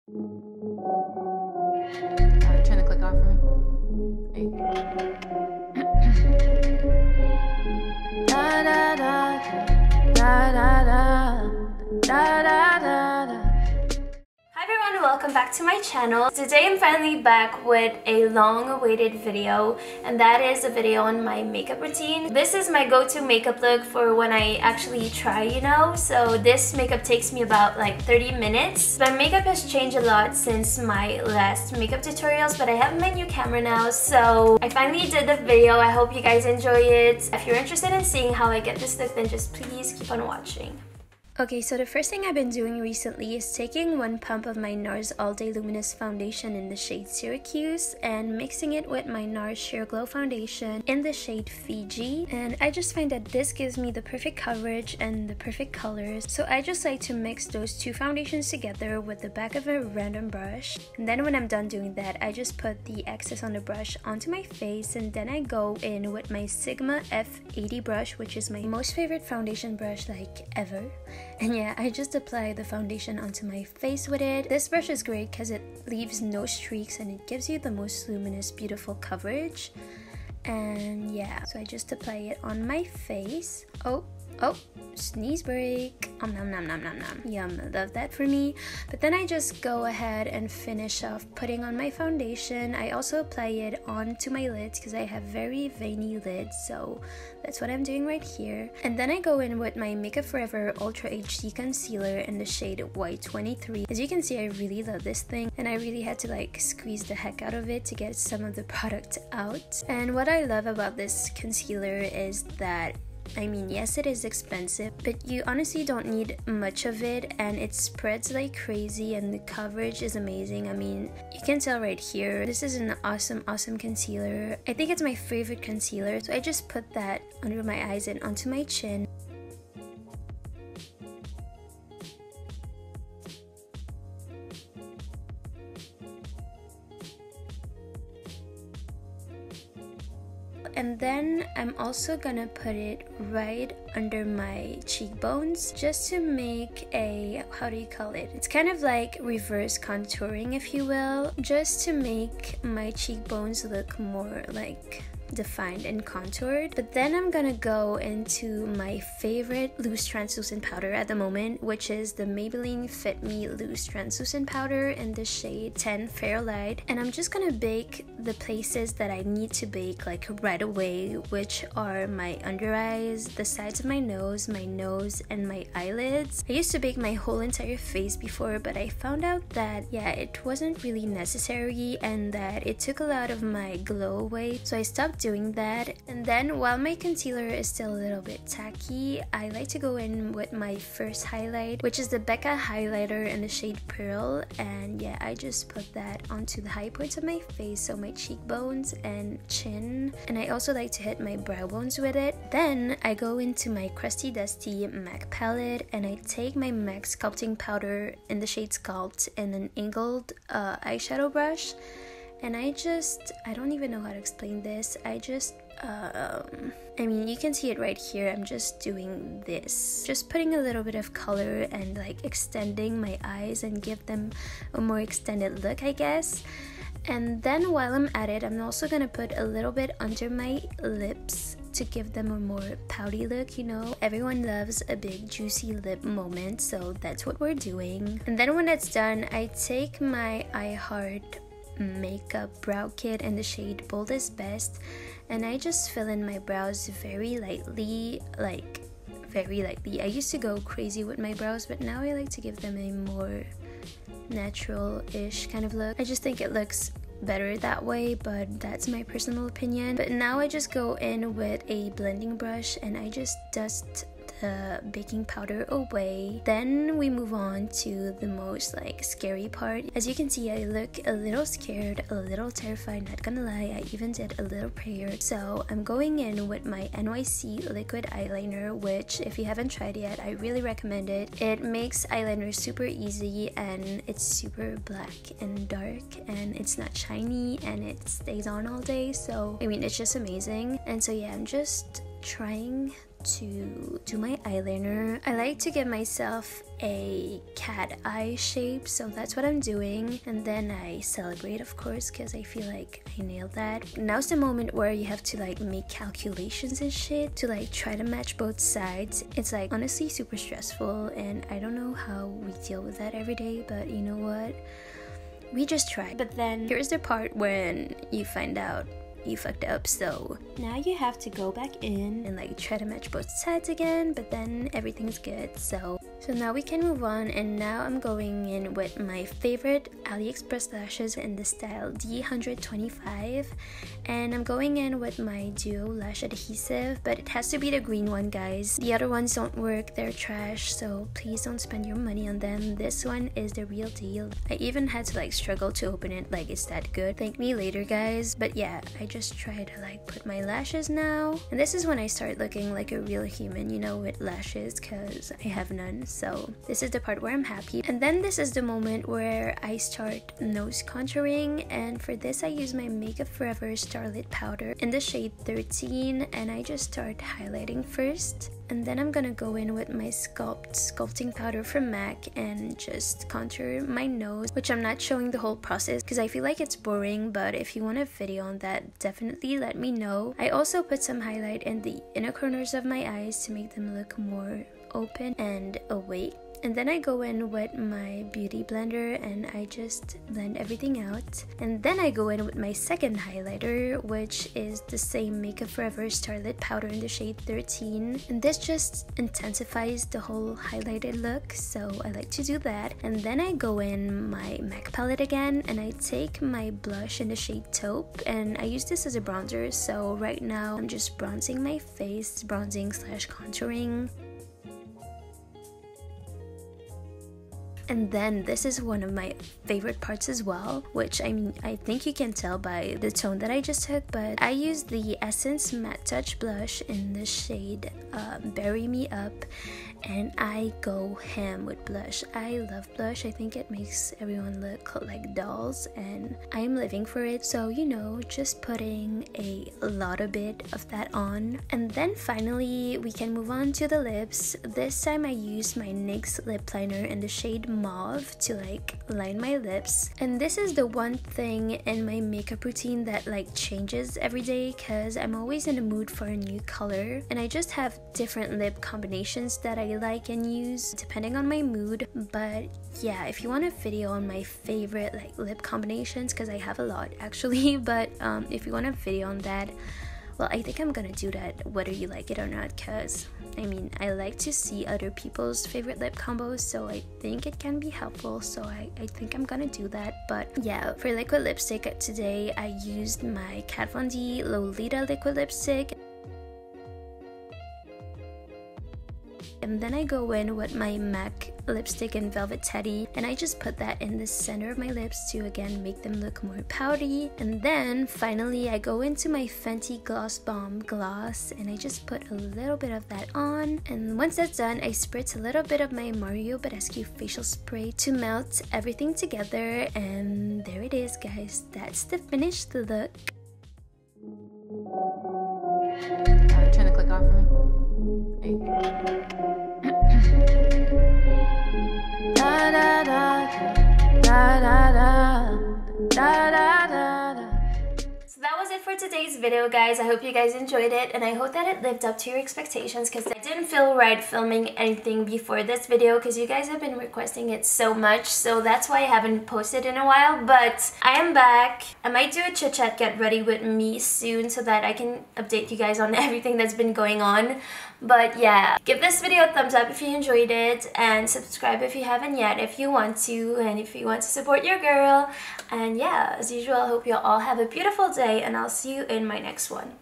Alright, turn the click off for me. Hey. Da da da da da da da da da. Hi everyone, welcome back to my channel. Today I'm finally back with a long-awaited video, and that is a video on my makeup routine. This is my go-to makeup look for when I actually try, you know. So this makeup takes me about like 30 minutes. My makeup has changed a lot since my last makeup tutorials, but I have my new camera now, so I finally did the video. I hope you guys enjoy it. If you're interested in seeing how I get this look, then just please keep on watching. Okay, so the first thing I've been doing recently is taking 1 pump of my Nars All Day Luminous Foundation in the shade Syracuse and mixing it with my Nars Sheer Glow Foundation in the shade Fidji. And I just find that this gives me the perfect coverage and the perfect colors. So I just like to mix those two foundations together with the back of a random brush. And then when I'm done doing that, I just put the excess on the brush onto my face, and then I go in with my Sigma F80 brush, which is my most favorite foundation brush like ever. And yeah, I just apply the foundation onto my face with it. This brush is great because it leaves no streaks and it gives you the most luminous, beautiful coverage. And yeah, so I just apply it on my face. Oh, sneeze break. Nom nom nom nom nom. Yum, love that for me. But then I just go ahead and finish off putting on my foundation. I also apply it onto my lids because I have very veiny lids, so that's what I'm doing right here. And then I go in with my Makeup Forever Ultra HD Concealer in the shade White 23. As you can see, I really love this thing, and I really had to like squeeze the heck out of it to get some of the product out. And what I love about this concealer is that, I mean, yes, it is expensive, but you honestly don't need much of it, and it spreads like crazy, and the coverage is amazing. I mean, you can tell right here, this is an awesome concealer. I think it's my favorite concealer, so I just put that under my eyes and onto my chin. And then I'm also gonna put it right under my cheekbones just to make a, how do you call it? It's kind of like reverse contouring, if you will, just to make my cheekbones look more like defined and contoured. But then I'm gonna go into my favorite loose translucent powder at the moment, which is the Maybelline Fit Me Loose Translucent Powder in the shade 10 Fair Light. And I'm just gonna bake the places that I need to bake like right away, which are my under eyes, the sides of my nose, and my eyelids. I used to bake my whole entire face before, but I found out that yeah, it wasn't really necessary and that it took a lot of my glow away, so I stopped doing that. And then while my concealer is still a little bit tacky, I like to go in with my first highlight, which is the Becca highlighter in the shade Pearl. And yeah, I just put that onto the high points of my face, so my cheekbones and chin, and I also like to hit my brow bones with it. Then I go into my crusty dusty MAC palette and I take my MAC sculpting powder in the shade Sculpt and an angled eyeshadow brush. And I don't even know how to explain this. I mean, you can see it right here. I'm just doing this. Just putting a little bit of color and like extending my eyes and give them a more extended look, I guess. And then while I'm at it, I'm also gonna put a little bit under my lips to give them a more pouty look, you know. Everyone loves a big juicy lip moment, so that's what we're doing. And then when that's done, I take my I Heart makeup brow kit in the shade Bold is Best, and I just fill in my brows very lightly, like very lightly. I used to go crazy with my brows, but now I like to give them a more natural-ish kind of look. I just think it looks better that way, but that's my personal opinion. But now I just go in with a blending brush and I just dust the baking powder away. Then we move on to the most like scary part. As you can see, I look a little scared, a little terrified, not gonna lie. I even did a little prayer. So I'm going in with my NYX liquid eyeliner, which if you haven't tried yet, I really recommend it. It makes eyeliner super easy and it's super black and dark and it's not shiny and it stays on all day. So I mean, it's just amazing. And so yeah, I'm just trying to do my eyeliner. I like to give myself a cat eye shape, so that's what I'm doing, and then I celebrate, of course, because I feel like I nailed that. Now's the moment where you have to like make calculations and shit to like try to match both sides. It's like honestly super stressful, and I don't know how we deal with that every day, but you know what, we just try. But then here's the part when you find out you fucked up, so now you have to go back in and like try to match both sides again, but then everything's good. So now we can move on, and now I'm going in with my favorite AliExpress lashes in the style D125, and I'm going in with my Duo Lash Adhesive, but it has to be the green one, guys. The other ones don't work, they're trash, so please don't spend your money on them. This one is the real deal. I even had to like struggle to open it, like it's that good. Thank me later, guys. But yeah, I just try to like put my lashes now, and this is when I start looking like a real human, you know, with lashes, because I have none. So this is the part where I'm happy. And then this is the moment where I start nose contouring, and for this I use my Makeup Forever Starlit powder in the shade 13, and I just start highlighting first. And then I'm gonna go in with my sculpting powder from MAC and just contour my nose, which I'm not showing the whole process because I feel like it's boring, but if you want a video on that, definitely let me know. I also put some highlight in the inner corners of my eyes to make them look more open and awake. And then I go in with my beauty blender and I just blend everything out. And then I go in with my second highlighter, which is the same Makeup Forever Starlit powder in the shade 13. And this just intensifies the whole highlighted look, so I like to do that. And then I go in my MAC palette again, and I take my blush in the shade Taupe, and I use this as a bronzer. So right now I'm just bronzing my face, bronzing / contouring. And then this is one of my favorite parts as well, which I mean, I think you can tell by the tone that I just took, but I use the Essence Matte Touch blush in the shade Bury Me Up, and I go ham with blush. I love blush. I think it makes everyone look like dolls, and I'm living for it. So, you know, just putting a lot of bit of that on. And then finally, we can move on to the lips. This time I used my NYX Lipliner in the shade Mauve to like line my lips. And this is the one thing in my makeup routine that like changes every day, because I'm always in the mood for a new color, and I just have different lip combinations that I like and use depending on my mood. But yeah, if you want a video on my favorite like lip combinations, because I have a lot actually, but if you want a video on that, well, I think I'm gonna do that whether you like it or not, because I mean, I like to see other people's favorite lip combos, so I think it can be helpful, so I think I'm gonna do that. But yeah, for liquid lipstick today, I used my Kat Von D Lolita liquid lipstick. And then I go in with my MAC lipstick in Velvet Teddy, and I just put that in the center of my lips to again make them look more powdery. And then finally I go into my Fenty Gloss Bomb gloss, and I just put a little bit of that on. And once that's done, I spritz a little bit of my Mario Badescu facial spray to melt everything together, and there it is, guys. That's the finished look. Trying to click off for me. Hey. Da da da da da da da da da. So that was it for today's video, guys. I hope you guys enjoyed it, and I hope that it lived up to your expectations, because I didn't feel right filming anything before this video because you guys have been requesting it so much, so that's why I haven't posted in a while. But I am back. I might do a chit chat get ready with me soon so that I can update you guys on everything that's been going on. But yeah, give this video a thumbs up if you enjoyed it, and subscribe if you haven't yet if you want to, and if you want to support your girl. And yeah, as usual, I hope you all have a beautiful day, and I'll see you in my next one.